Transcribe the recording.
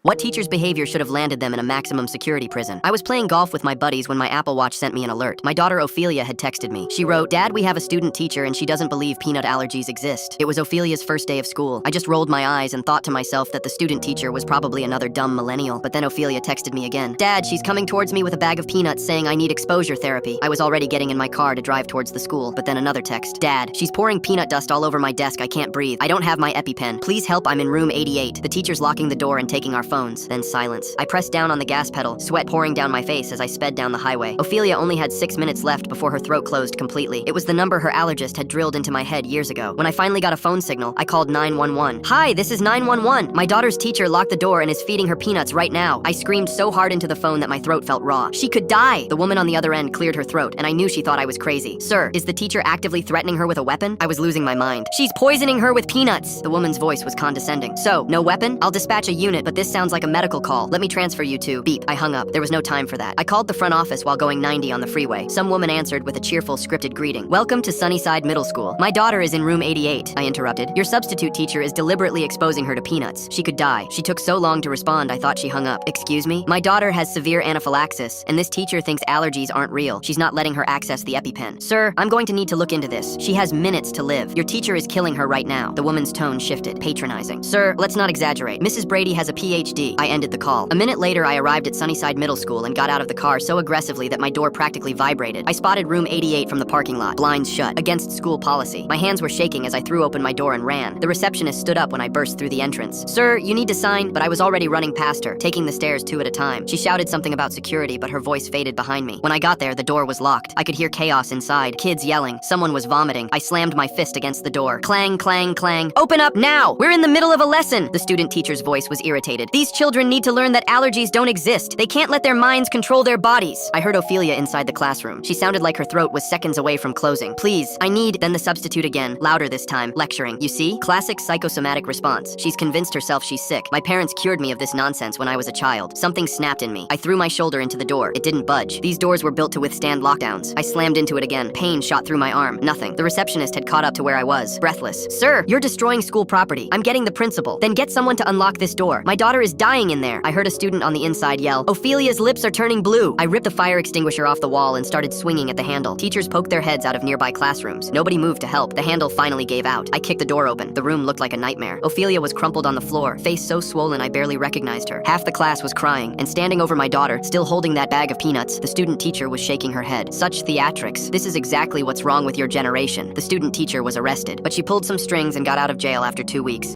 What teacher's behavior should have landed them in a maximum security prison? I was playing golf with my buddies when my Apple Watch sent me an alert. My daughter Ophelia had texted me. She wrote, "Dad, we have a student teacher and she doesn't believe peanut allergies exist." It was Ophelia's first day of school. I just rolled my eyes and thought to myself that the student teacher was probably another dumb millennial. But then Ophelia texted me again. "Dad, she's coming towards me with a bag of peanuts saying I need exposure therapy." I was already getting in my car to drive towards the school, but then another text. "Dad, she's pouring peanut dust all over my desk. I can't breathe. I don't have my EpiPen. Please help, I'm in room 88. The teacher's locking the door and taking our phones." Then silence. I pressed down on the gas pedal, sweat pouring down my face as I sped down the highway. Ophelia only had 6 minutes left before her throat closed completely. It was the number her allergist had drilled into my head years ago. When I finally got a phone signal, I called 911. "Hi, this is 911. My daughter's teacher locked the door and is feeding her peanuts right now." I screamed so hard into the phone that my throat felt raw. "She could die." The woman on the other end cleared her throat, and I knew she thought I was crazy. "Sir, is the teacher actively threatening her with a weapon?" I was losing my mind. "She's poisoning her with peanuts." The woman's voice was condescending. "So, no weapon? I'll dispatch a unit, but this sounds like a medical call. Let me transfer you to..." Beep. I hung up. There was no time for that. I called the front office while going 90 on the freeway. Some woman answered with a cheerful, scripted greeting. "Welcome to Sunnyside Middle School. My daughter is in room 88. I interrupted. "Your substitute teacher is deliberately exposing her to peanuts. She could die." She took so long to respond, I thought she hung up. "Excuse me? My daughter has severe anaphylaxis, and this teacher thinks allergies aren't real. She's not letting her access the EpiPen." "Sir, I'm going to need to look into this. She has minutes to live. Your teacher is killing her right now." The woman's tone shifted, patronizing. "Sir, let's not exaggerate. Mrs. Brady has a PhD. I ended the call. A minute later, I arrived at Sunnyside Middle School and got out of the car so aggressively that my door practically vibrated. I spotted room 88 from the parking lot, blinds shut, against school policy. My hands were shaking as I threw open my door and ran. The receptionist stood up when I burst through the entrance. "Sir, you need to sign," but I was already running past her, taking the stairs 2 at a time. She shouted something about security, but her voice faded behind me. When I got there, the door was locked. I could hear chaos inside, kids yelling, someone was vomiting. I slammed my fist against the door. Clang, clang, clang. "Open up now! We're in the middle of a lesson!" The student teacher's voice was irritated. "These children need to learn that allergies don't exist. They can't let their minds control their bodies." I heard Ophelia inside the classroom. She sounded like her throat was seconds away from closing. "Please, I need..." Then the substitute again, louder this time, lecturing. "You see? Classic psychosomatic response. She's convinced herself she's sick. My parents cured me of this nonsense when I was a child." Something snapped in me. I threw my shoulder into the door. It didn't budge. These doors were built to withstand lockdowns. I slammed into it again. Pain shot through my arm. Nothing. The receptionist had caught up to where I was, breathless. "Sir, you're destroying school property. I'm getting the principal." "Then get someone to unlock this door. My daughter is dying in there." I heard a student on the inside yell, "Ophelia's lips are turning blue." I ripped the fire extinguisher off the wall and started swinging at the handle. Teachers poked their heads out of nearby classrooms. Nobody moved to help. The handle finally gave out. I kicked the door open. The room looked like a nightmare. Ophelia was crumpled on the floor, face so swollen I barely recognized her. Half the class was crying, and standing over my daughter, still holding that bag of peanuts, the student teacher was shaking her head. "Such theatrics. This is exactly what's wrong with your generation." The student teacher was arrested, but she pulled some strings and got out of jail after 2 weeks.